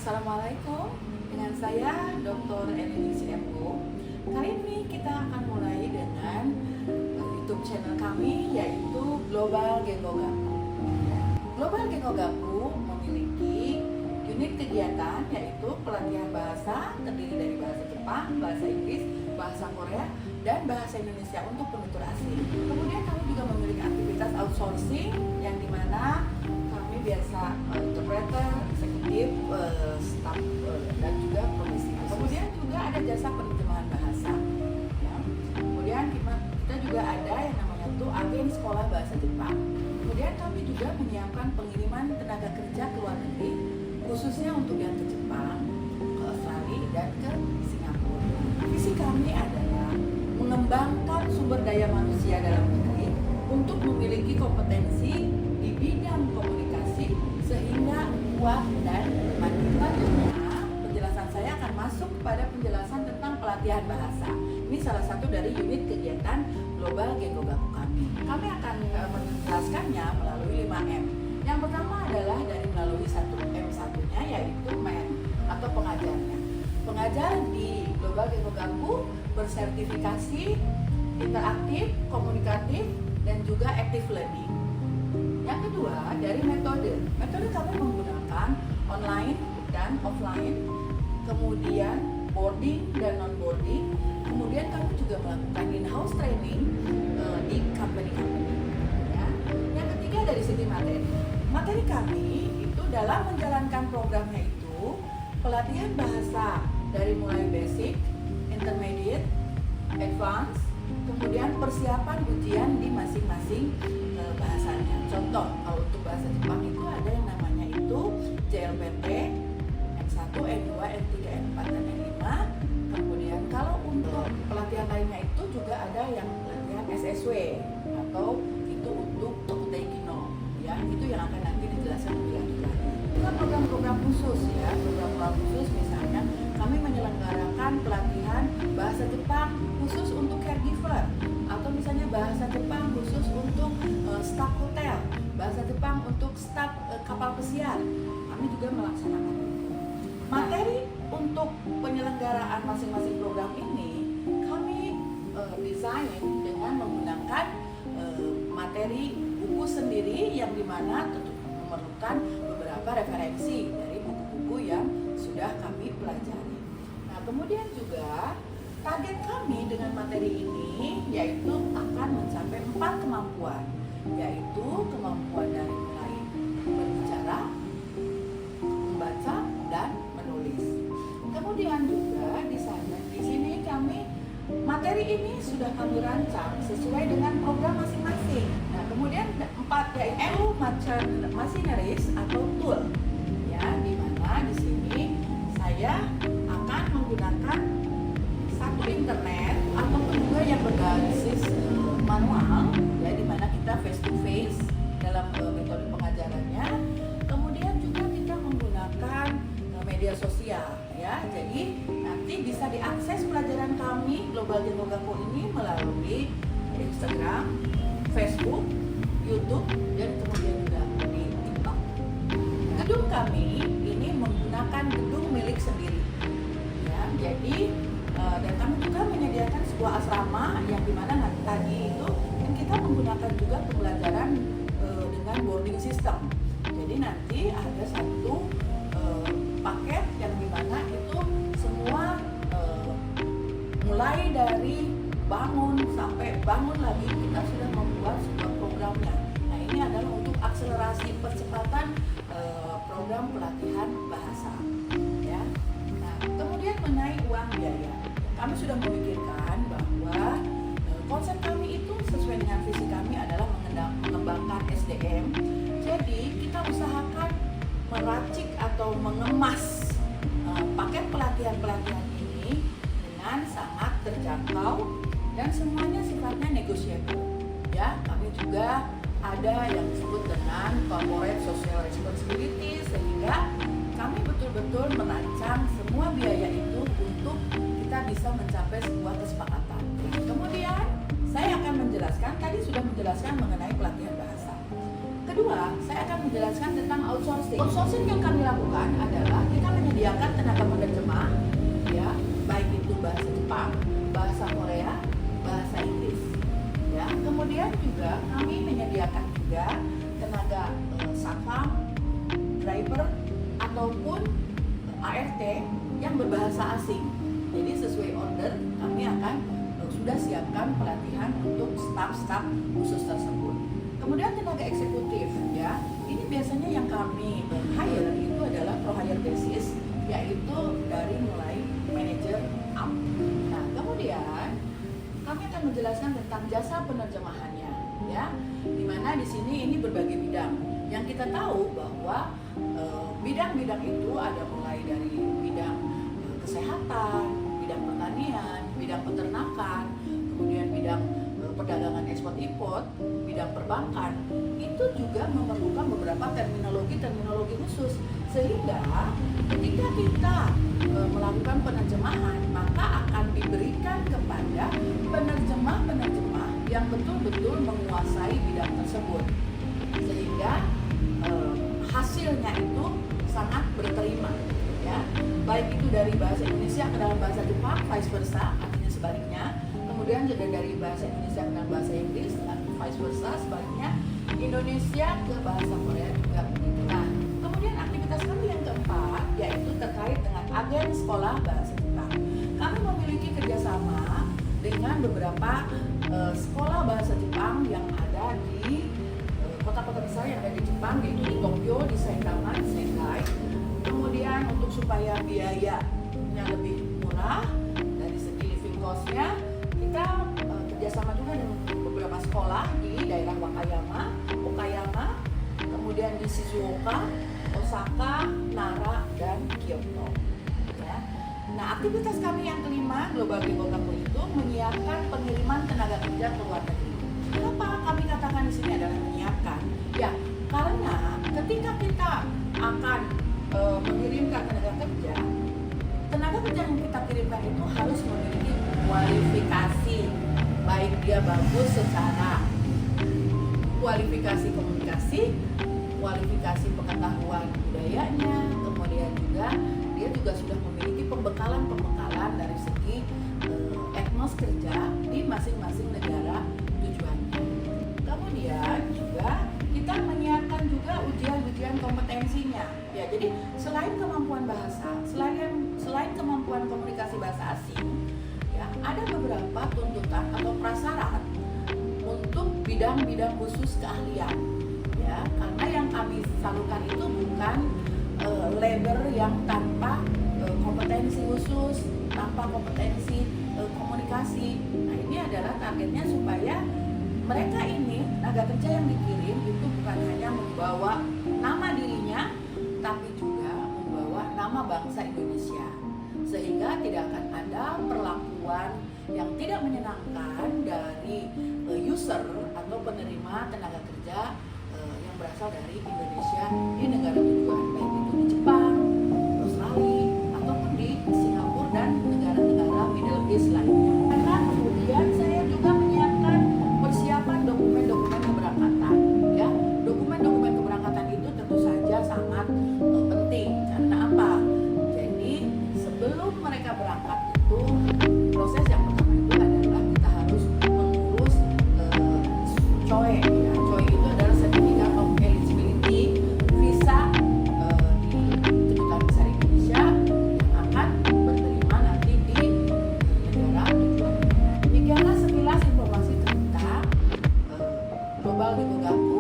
Assalamualaikum, dengan saya Dr. Eleni CMO. Kali ini kita akan mulai dengan YouTube channel kami, yaitu Global Gengo Gaku. Global Gengo Gaku memiliki unit kegiatan, yaitu pelatihan bahasa terdiri dari bahasa Jepang, bahasa Inggris, bahasa Korea, dan bahasa Indonesia untuk penutur asing. Kemudian kami juga memiliki aktivitas outsourcing yang dimana kami biasa interpreter, eksekutif, staff, dan juga komisi. Kemudian juga ada jasa penerjemahan bahasa. Ya. Kemudian kita juga ada yang namanya tuh agen sekolah bahasa Jepang. Kemudian kami juga menyiapkan pengiriman tenaga kerja ke luar negeri, khususnya untuk yang ke Jepang, ke Australia, dan ke Singapura. Visi kami adalah mengembangkan sumber daya manusia dalam negeri untuk memiliki kompetensi di bidang komunikasi sehingga kuat dan mandiri. Selanjutnya, penjelasan saya akan masuk kepada penjelasan tentang pelatihan bahasa. Ini salah satu dari unit kegiatan Global Gengo Gaku kami. Kami akan menjelaskannya melalui 5M. Yang pertama adalah dari melalui 1M1-nya, yaitu man atau pengajarnya. Pengajar di Global Gengo Gaku bersertifikasi interaktif, komunikatif, dan juga active learning. Yang kedua, dari metode. Metode kami menggunakan online dan offline, kemudian boarding dan non-boarding, kemudian kami juga melakukan in-house training di company-company. Ya. Yang ketiga, dari segi materi. Materi kami itu dalam menjalankan programnya itu pelatihan bahasa dari mulai basic, intermediate, advance, kemudian persiapan ujian di masing-masing bahasanya. Contoh, kalau untuk bahasa Jepang itu ada yang namanya itu JLPT, N1, N2, N3, N4, dan N5. Kemudian kalau untuk pelatihan lainnya itu juga ada yang pelatihan SSW atau itu untuk Tokuteikino, ya, itu yang akan nanti dijelaskan lebih lanjut lagi. Juga program-program khusus, ya, program-program khusus misalnya kami menyelenggarakan pelatihan bahasa Jepang khusus untuk caregiver, atau misalnya bahasa Jepang khusus untuk staf hotel, bahasa Jepang untuk staf kapal pesiar. Kami juga melaksanakan itu. Materi untuk penyelenggaraan masing-masing program ini kami desain dengan menggunakan materi buku sendiri yang dimana tentu memerlukan beberapa referensi dari buku-buku yang sudah kami pelajari. Nah, kemudian juga target kami dengan materi ini yaitu akan mencapai 4 kemampuan, yaitu kemampuan dari mulai berbicara, membaca, dan menulis. Kemudian juga di sini kami materi ini sudah kami rancang sesuai dengan program masing-masing. Nah, kemudian 4 yaitu machineries atau tool, ya, di mana di sini saya akan menggunakan satu internet ataupun juga yang berbasis manual, ya, di mana kita face to face dalam metode pengajarannya. Kemudian juga kita menggunakan media sosial, ya. Jadi nanti bisa diakses pelajaran kami Global Gengo Gaku ini melalui Instagram, Facebook, YouTube, dan kemudian juga di TikTok. Gedung kami ini menggunakan gedung milik sendiri, ya. Jadi dan kami juga menyediakan sebuah asrama yang dimana nanti tadi itu kita menggunakan juga pembelajaran dengan boarding system. Jadi nanti ada satu paket yang dimana itu semua mulai dari bangun sampai bangun lagi kita sudah membuat sebuah programnya. Nah, ini adalah untuk akselerasi percepatan program pelatihan bahasa, ya. Nah, kemudian mengenai uang biaya, kami sudah memikirkan bahwa konsep kami itu sesuai dengan visi kami adalah mengembangkan SDM. Jadi kita usahakan meracik atau mengemas paket pelatihan ini dengan sangat terjangkau dan semuanya sifatnya negotiable. Ya, kami juga ada yang disebut dengan corporate social responsibility, sehingga kami betul-betul merancang semua biaya itu untuk kita bisa mencapai sebuah kesepakatan. Kemudian saya akan menjelaskan, tadi sudah menjelaskan mengenai pelatihan bahasa. Kedua, saya akan menjelaskan tentang outsourcing. Outsourcing yang kami lakukan adalah kita menyediakan ataupun ART yang berbahasa asing. Jadi sesuai order kami akan sudah siapkan pelatihan untuk staf-staf khusus tersebut. Kemudian tenaga eksekutif ya, ini biasanya yang kami hire itu adalah pro hire basis, yaitu dari mulai manajer up. Nah kemudian kami akan menjelaskan tentang jasa penerjemahannya ya, dimana di sini ini berbagai bidang. Yang kita tahu bahwa bidang-bidang itu ada mulai dari bidang kesehatan, bidang pertanian, bidang peternakan, kemudian bidang perdagangan ekspor import, bidang perbankan. Itu juga memerlukan beberapa terminologi khusus, sehingga ketika kita melakukan penerjemahan, maka akan diberikan kepada penerjemah yang betul-betul menguasai bidang tersebut, sehingga hasilnya itu sangat berterima ya, baik itu dari bahasa Indonesia ke dalam bahasa Jepang, vice versa, artinya sebaliknya. Kemudian juga dari bahasa Indonesia ke dalam bahasa Inggris, vice versa, sebaliknya Indonesia ke bahasa Korea juga begitu. Nah, kemudian aktivitas kami yang keempat yaitu terkait dengan agen sekolah bahasa Jepang. Kami memiliki kerjasama dengan beberapa sekolah bahasa Jepang yang ada di kota-kota besar yang ada di Jepang, yaitu di Tokyo, di Saitama, di Shanghai. Kemudian untuk supaya biayanya lebih murah dari segi living cost-nya, kita kerjasama juga dengan beberapa sekolah di daerah Okayama, kemudian di Shizuoka, Osaka, Nara, dan Kyoto. Ya. Nah, aktivitas kami yang kelima, Global Gengo Gakko itu menyiapkan pengiriman tenaga kerja ke luar negeri. Kenapa kami katakan di sini adalah menyiapkan? Ya, karena ketika kita akan mengirimkan tenaga kerja yang kita kirimkan itu harus memiliki kualifikasi, baik dia bagus secara kualifikasi komunikasi, kualifikasi pengetahuan budayanya, kemudian juga dia juga sudah memiliki pembekalan dari segi etnos kerja di masing-masing negara tujuannya. Kemudian juga kita menyiapkan juga ujian kompetensinya. Ya, jadi selain kemampuan bahasa, selain kemampuan komunikasi bahasa asing, ya, ada beberapa tuntutan atau prasyarat untuk bidang-bidang khusus keahlian. Ya, karena yang kami salurkan itu bukan labor yang tanpa kompetensi khusus, tanpa kompetensi komunikasi. Nah, ini adalah targetnya supaya mereka ini, tenaga kerja yang dikirim itu bukan hanya membawa nama dirinya, tapi juga membawa nama bangsa Indonesia, sehingga tidak akan ada perlakuan yang tidak menyenangkan dari user atau penerima tenaga kerja yang berasal dari Indonesia di negara tujuan, baik itu di Jepang, Australia, ataupun di Singapura dan negara-negara Middle East lainnya. Karena kemudian saya juga menyiapkan persiapan dokumen-dokumen keberangkatan. Ya, dokumen-dokumen keberangkatan itu tentu saja sangat penting. Karena apa? Jadi sebelum mereka berangkat itu, proses yang pertama itu adalah kita harus mengurus COE. Ya, COE itu adalah Certificate of Eligibility visa di Kedutaan Besar Indonesia yang akan berterima nanti di negara tujuan. Demikianlah sekilas informasi tentang Global Gengo Gakko